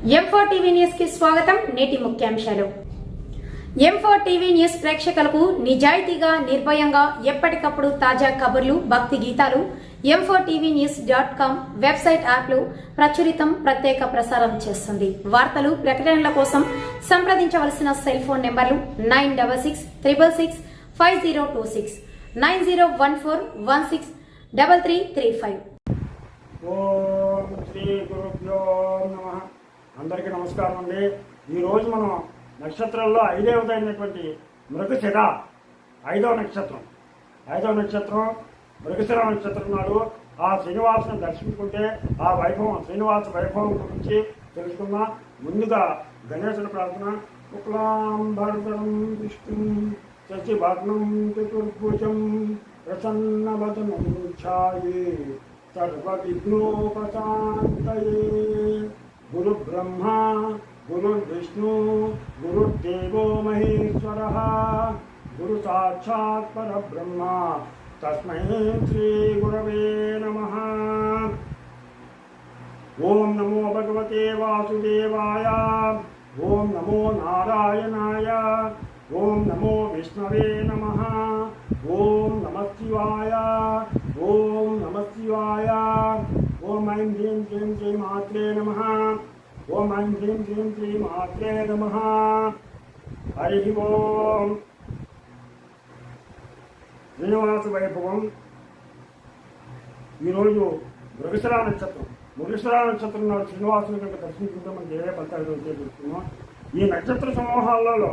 M4 TV news కి స్వాగతం. నేటి ముఖ్యాంశాలు. M4 టీవీ న్యూస్ ప్రేక్షకులకు నిజాయితీగా, నిర్భయంగా ఎప్పటికప్పుడు తాజా కబుర్లు, భక్తి గీతాలు m4tvnews.com వెబ్సైట్ యాప్లో ప్రత్యేక ప్రసారం చేస్తుంది. వార్తలు, ప్రకటనల కోసం సంప్రదించవలసిన సెల్ ఫోన్ నెంబర్లు 9666665026 9014163335. ఓం శ్రీ గురుభ్యో నమః. అందరికీ నమస్కారం అండి. ఈరోజు మనం నక్షత్రాల్లో ఐదవదైనటువంటి మృగశిర ఐదవ నక్షత్రం మృగశిర నక్షత్రం నాడు ఆ శ్రీనివాసుని దర్శించుకుంటే ఆ వైభవం, శ్రీనివాస వైభవం గురించి తెలుసుకున్నా. ముందుగా గణేశుని ప్రార్థన. శుక్లాంబరధరం విష్ణుం శశివర్ణం చతుర్భుజం ప్రసన్నవదనం ఛాయే సర్వవిఘ్నోపశాంతయే. గురు బ్రహ్మ గురు విష్ణు గురుదేవో మహేశ్వరః గురు సాక్షాత్ పరబ్రహ్మ తస్మై శ్రీ గురవే నమః. ఓం నమో భగవతే వాసుదేవాయ. ఓం నమో నారాయణాయ. ఓం నమో విష్ణవే నమః. ఓం నమః శివాయ. ఓం నమః శివాయ. ఓం ఐం హ్రీం శ్రీం శ్రీ మాత్రే నమః. ఓం ఐం హ్రీం శ్రీం శ్రీ మాత్రే నమః. హరి ఓం. శ్రీనివాస వైభవం. ఈరోజు మృగశిర నక్షత్రం నాడు శ్రీనివాసుని కనుక దర్శించుకుంటే మనకి ఏ ఫలితాలు చూస్తున్నాం. ఈ నక్షత్ర సమూహాలలో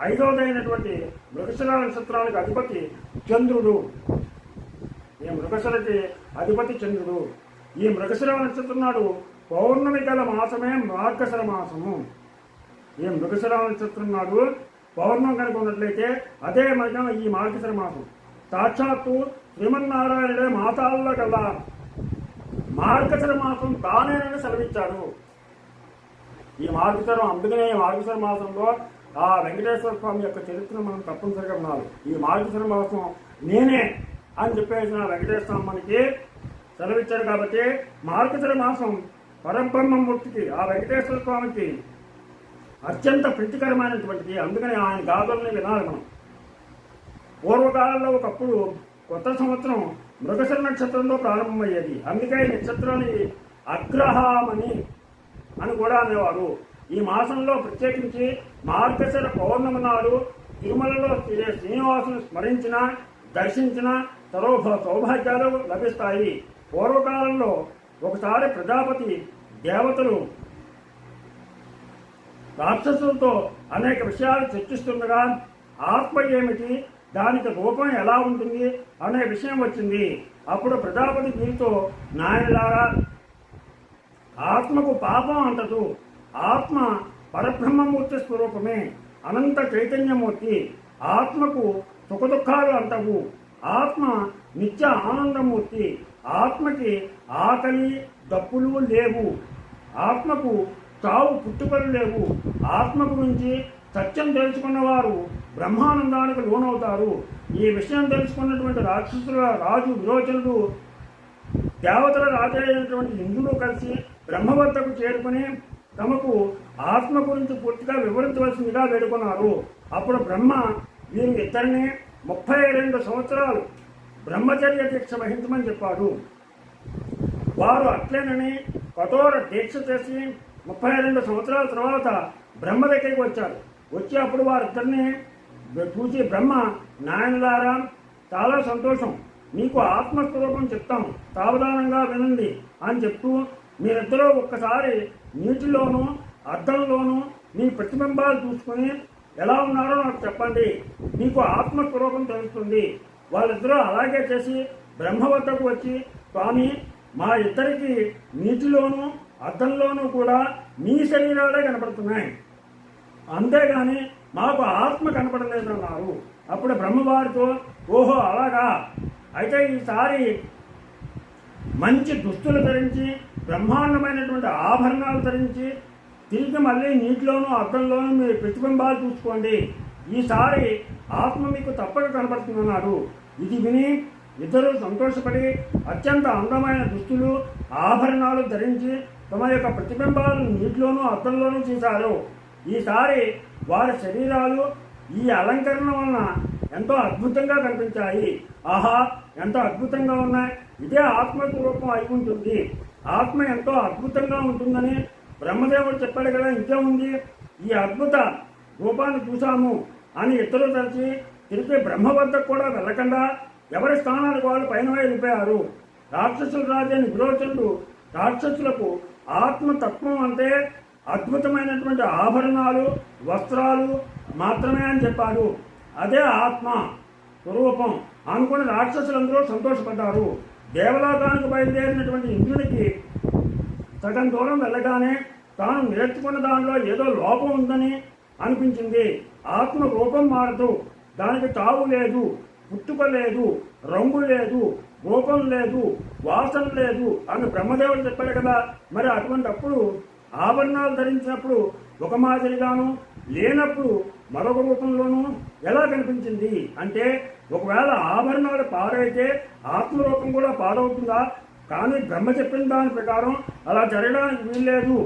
ఐదవదైనటువంటి మృగశిర నక్షత్రానికి అధిపతి చంద్రుడు. ఈ మృగశిరకి అధిపతి చంద్రుడు. ఈ మృగశిర నక్షత్రం నాడు పౌర్ణమి గల మాసమే మార్గశిర మాసము. ఈ మృగశిర నక్షత్రం నాడు పౌర్ణమి కనుక ఉన్నట్లయితే అదే మధ్య ఈ మార్గశిర మాసం. సాక్షాత్తు శ్రీమన్నారాయణుడే మాసాల్లో కల్లా మార్గశిర మాసం తానేనని సెలవిచ్చాడు. ఈ మార్గశిరం, అందుకనే ఈ మార్గశిర మాసంలో ఆ వెంకటేశ్వర స్వామి యొక్క చరిత్రను మనం తప్పనిసరిగా వినాలి. ఈ మార్గశిర మాసం నేనే అని చెప్పేసిన వెంకటేశ్వర స్వామికి సెలవిచ్చాడు. కాబట్టి మార్గశిర మాసం పరబ్రహ్మమూర్తికి, ఆ వెంకటేశ్వర స్వామికి అత్యంత ప్రీతికరమైనటువంటిది. అందుకని ఆయన గాథల్ని వినాలి మనం. పూర్వకాలంలో ఒకప్పుడు కొత్త సంవత్సరం మృగశిర నక్షత్రంలో ప్రారంభమయ్యేది. అందుకే ఈ నక్షత్రాన్ని అగ్రహామని అని కూడా అనేవారు. ఈ మాసంలో ప్రత్యేకించి మార్గశిర పౌర్ణమి నాడు తిరుమలలో శ్రీనివాసుని స్మరించిన, దర్శించిన సౌభాగ్యాలు లభిస్తాయి. పూర్వకాలంలో ఒకసారి ప్రజాపతి దేవతలు రాక్షసులతో అనేక విషయాలు చర్చిస్తుండగా ఆత్మ ఏమిటి, దానికి రూపం ఎలా ఉంటుంది అనే విషయం వచ్చింది. అప్పుడు ప్రజాపతి వీరితో, నాయనలారా, ఆత్మకు పాపం అంటదు. ఆత్మ పరబ్రహ్మమూర్తి స్వరూపమే, అనంత చైతన్యమూర్తి. ఆత్మకు సుఖదుఖాలు అంటవు. ఆత్మ నిత్య ఆనందమూర్తి. ఆత్మకి ఆకలి దప్పులు లేవు. ఆత్మకు చావు పుట్టుకలు లేవు. ఆత్మ గురించి సత్యం తెలుసుకున్నవారు బ్రహ్మానందానికి లోనవుతారు. ఈ విషయం తెలుసుకున్నటువంటి రాక్షసుల రాజు విరోచనుడు దేవతల రాజైనటువంటి ఇంద్రుడు కలిసి బ్రహ్మ వద్దకు చేరుకుని తమకు ఆత్మ గురించి పూర్తిగా వివరించవలసిందిగా వేడుకున్నారు. అప్పుడు బ్రహ్మ వీరి ఇద్దరిని 32 సంవత్సరాలు బ్రహ్మచర్య దీక్ష వహించమని చెప్పాడు. వారు అట్లేనని కఠోర దీక్ష చేసి 32 సంవత్సరాల తర్వాత బ్రహ్మ దగ్గరికి వచ్చారు. వచ్చి అప్పుడు వారిద్దరిని చూసి బ్రహ్మ, నాయనలారా, చాలా సంతోషం, మీకు ఆత్మస్వరూపం చెప్తాం, సావధానంగా వినండి అని చెప్తూ, మీరిద్దరూ ఒక్కసారి నీటిలోనూ అద్దంలోనూ మీ ప్రతిబింబాలు చూసుకుని ఎలా ఉన్నారో నాకు చెప్పండి, మీకు ఆత్మస్వరూపం తెలుస్తుంది. వాళ్ళిద్దరూ అలాగే చేసి బ్రహ్మ వద్దకు వచ్చి, స్వామి, మా ఇద్దరికి నీటిలోనూ అద్దంలోనూ కూడా మీ శరీరాలే కనపడుతున్నాయి, అంతేగాని మాకు ఆత్మ కనపడలేదన్నారు. అప్పుడు బ్రహ్మవారితో, ఓహో అలాగా, అయితే ఈసారి మంచి దుస్తులు ధరించి బ్రహ్మాండమైనటువంటి ఆభరణాలు ధరించి తిరిగి మళ్ళీ నీటిలోనూ అద్దంలోనూ మీరు ప్రతిబింబాలు చూసుకోండి, ఈసారి ఆత్మ మీకు తప్పక కనపడుతుందన్నారు. ఇది విని ఇద్దరు సంతోషపడి అత్యంత అందమైన దుస్తులు ఆభరణాలు ధరించి తమ యొక్క ప్రతిబింబాలను నీటిలోనూ అద్దంలోనూ చూశారు. ఈసారి వారి శరీరాలు ఈ అలంకరణ వలన ఎంతో అద్భుతంగా కనిపించాయి. ఆహా, ఎంతో అద్భుతంగా ఉన్నాయి, ఇదే ఆత్మస్వరూపం అయి ఉంటుంది, ఆత్మ ఎంతో అద్భుతంగా ఉంటుందని బ్రహ్మదేవుడు చెప్పాడు కదా, ఇంకే ఉంది, ఈ అద్భుత రూపాన్ని చూశాము అని ఇద్దరు తలచి తిరిగి బ్రహ్మ వద్దకు కూడా వెళ్ళకుండా ఎవరి స్థానానికి వాళ్ళు పైన వెళ్ళిపోయారు. రాక్షసుల రాజైన విరోచనుడు రాక్షసులకు ఆత్మతత్వం అంటే అద్భుతమైనటువంటి ఆభరణాలు, వస్త్రాలు మాత్రమే అని చెప్పాడు. అదే ఆత్మ స్వరూపం అనుకుని రాక్షసులందరూ సంతోషపడ్డారు. దేవలోకానికి బయలుదేరినటువంటి ఇంద్రుడికి సగం దూరం వెళ్ళగానే తాను నేర్చుకున్న దానిలో ఏదో లోపం ఉందని అనిపించింది. ఆత్మ రూపం మారదు, దానికి తావు లేదు, పుట్టుక లేదు, రంగు లేదు, రూపం లేదు, వాసన లేదు అని బ్రహ్మదేవుడు చెప్పాడు కదా. మరి అటువంటిప్పుడు ఆభరణాలు ధరించినప్పుడు ఒక మాదిరిగాను, లేనప్పుడు మరొక రూపంలోనూ ఎలా కనిపించింది అంటే, ఒకవేళ ఆభరణాలు పాడైతే ఆత్మరూపం కూడా పాడవుతుందా? కానీ బ్రహ్మ చెప్పిన దాని ప్రకారం అలా జరగడానికి వీల్లేదు.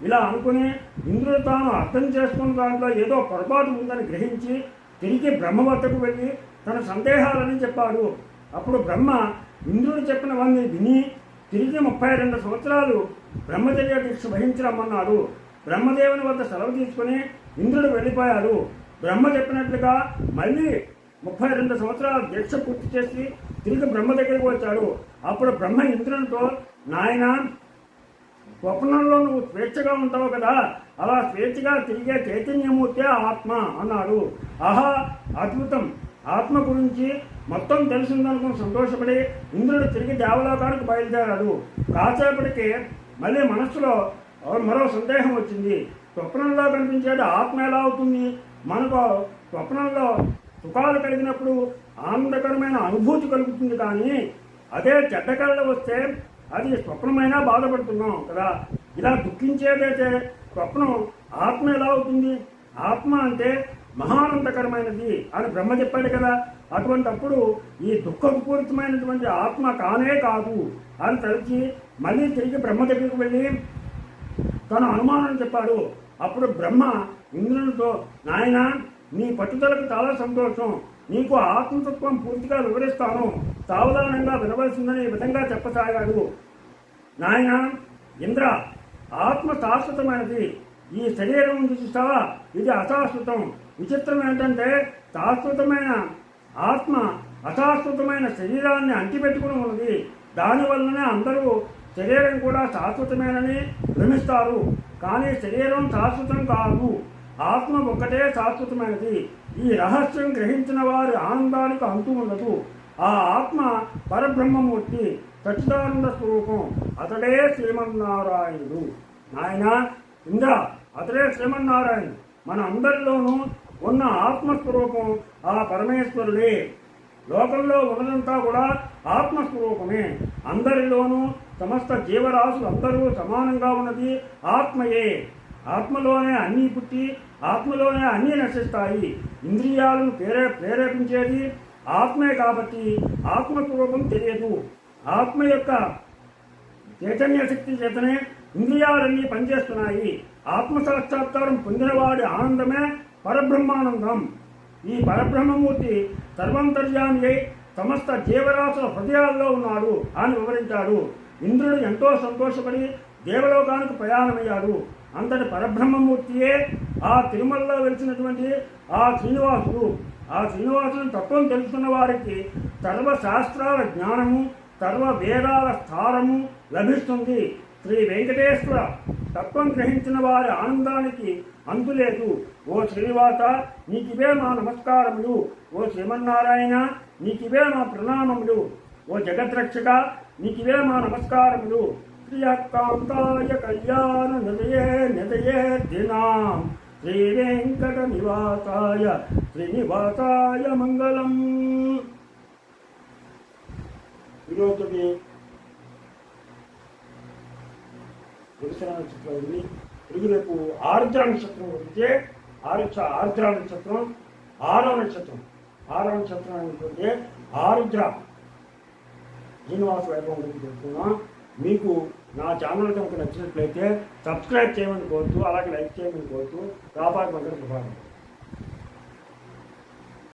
ఇలా అనుకుని ఇంద్రుడు తాను అర్థం చేసుకున్న దాంట్లో ఏదో పొరపాటు ఉందని గ్రహించి తిరిగి బ్రహ్మ వద్దకు వెళ్ళి తన సందేహాలని చెప్పాడు. అప్పుడు బ్రహ్మ ఇంద్రుడు చెప్పినవన్నీ విని తిరిగి 32 సంవత్సరాలు బ్రహ్మచర్య దీక్ష వహించరమ్మన్నాడు. బ్రహ్మదేవుని వద్ద సెలవు తీసుకుని ఇంద్రుడు వెళ్ళిపోయాడు. బ్రహ్మ చెప్పినట్లుగా మళ్ళీ 32 సంవత్సరాల దీక్ష పూర్తి చేసి తిరిగి బ్రహ్మ దగ్గరికి వచ్చాడు. అప్పుడు బ్రహ్మ ఇంద్రునితో, నాయన, స్వప్నంలో నువ్వు స్వేచ్ఛగా ఉంటావు కదా, అలా స్వేచ్ఛగా తిరిగే చైతన్యమూర్తే ఆత్మ అన్నాడు. ఆహా, అద్భుతం, ఆత్మ గురించి మొత్తం తెలిసిందనుకుని సంతోషపడి ఇంద్రుడు తిరిగి దేవలోకానికి బయలుదేరాడు. కాసేపటికి మళ్ళీ మనస్సులో మరో సందేహం వచ్చింది. స్వప్నంలో కనిపించేది ఆత్మ ఎలా అవుతుంది? మనకు స్వప్నంలో సుఖాలు కలిగినప్పుడు ఆనందకరమైన అనుభూతి కలుగుతుంది, కానీ అదే చెడ్డ కళలు వస్తే అది స్వప్నమైనా బాధపడుతున్నాం కదా. ఇలా దుఃఖించేదైతే స్వప్నం ఆత్మ ఎలా అవుతుంది? ఆత్మ అంటే మహానందకరమైనది అని బ్రహ్మ చెప్పాడు కదా. అటువంటప్పుడు ఈ దుఃఖపూరితమైనటువంటి ఆత్మ కానే కాదు అని తలచి మళ్ళీ తిరిగి బ్రహ్మ దగ్గరికి వెళ్ళి తన అనుమానం చెప్పాడు. అప్పుడు బ్రహ్మ ఇంద్రునితో, నాయన, నీ పట్టుదలకు చాలా సంతోషం, నీకు ఆత్మతత్వం పూర్తిగా వివరిస్తాను, సావధానంగా వినవలసిందని ఈ విధంగా చెప్పసాగాడు. నాయన ఇంద్ర, ఆత్మ శాశ్వతమైనది, ఈ శరీరం చూస్తావా, ఇది అశాశ్వతం. విచిత్రం ఏంటంటే శాశ్వతమైన ఆత్మ అశాశ్వతమైన శరీరాన్ని అంటిపెట్టుకుని ఉన్నది. దానివల్లనే అందరూ శరీరం కూడా శాశ్వతమేనని భ్రమిస్తారు. కానీ శరీరం శాశ్వతం కాదు, ఆత్మ ఒక్కటే శాశ్వతమైనది. ఈ రహస్యం గ్రహించిన వారి ఆనందానికి అంతు ఉండదు. ఆ ఆత్మ పరబ్రహ్మమూర్తి, సచ్చిదానంద స్వరూపం, అతడే శ్రీమన్నారాయణుడు. నాయన ఇంద్ర, అతడే శ్రీమన్నారాయణుడు. మన అందరిలోనూ ఉన్న ఆత్మస్వరూపం ఆ పరమేశ్వరుడే. లోకంలో ఉన్నదంతా కూడా ఆత్మస్వరూపమే. అందరిలోనూ సమస్త జీవరాశులు అందరూ సమానంగా ఉన్నది ఆత్మయే. ఆత్మలోనే అన్నీ పుట్టి ఆత్మలోనే అన్నీ నశిస్తాయి. ఇంద్రియాలను ప్రేరేపించేది ఆత్మే కాబట్టి ఆత్మస్వరూపం తెలియదు. ఆత్మ యొక్క చైతన్య శక్తి చేతనే ఇంద్రియాలన్నీ పనిచేస్తున్నాయి. ఆత్మ సాక్షాత్కారం పొందినవాడి ఆనందమే పరబ్రహ్మానందం. ఈ పరబ్రహ్మమూర్తి సర్వంతర్యామి అయి సమస్త జీవరాశుల హృదయాల్లో ఉన్నాడు అని వివరించాడు. ఇంద్రుడు ఎంతో సంతోషపడి దేవలోకానికి ప్రయాణమయ్యాడు. అంతటి పరబ్రహ్మమూర్తియే ఆ తిరుమలలో వెలిసినటువంటి ఆ శ్రీనివాసుడు. ఆ శ్రీనివాసుని తత్వం తెలుసుకున్న వారికి సర్వశాస్త్రాల జ్ఞానము, సర్వ వేదాల స్థానము లభిస్తుంది. శ్రీ వెంకటేశ్వర తత్వం గ్రహించిన వారి ఆనందానికి అంతులేదు. ఓ శ్రీనివాస, నీకివే మా నమస్కారములు. ఓ శ్రీమన్నారాయణ, నీకివే మా ప్రణామములు. ఓ జగద్రక్షక, నీకివే మా నమస్కారములు. శ్రీయకాంతాయ కళ్యాణ నిలయే నిలయే దినాం శ్రీ వెంకట నివాసాయ శ్రీనివాసాయ మంగళం. ఈరోజుకి పురుషుల నక్షత్రం ఉంది. రేపు ఆర్ద్ర నక్షత్రం గురించి ఆర్ద్ర నక్షత్రం 6వ నక్షత్రం. 6వ నక్షత్రం ఆరుద్ర శ్రీనివాస వైభవం గురించి చెప్తున్నాం. మీకు నా ఛానల్ కనుక నచ్చినట్లయితే సబ్స్క్రైబ్ చేయమని కోరుతూ అలాగే లైక్ చేయమని కోరుతూ వ్యాపార మంత్రి ప్రభావం.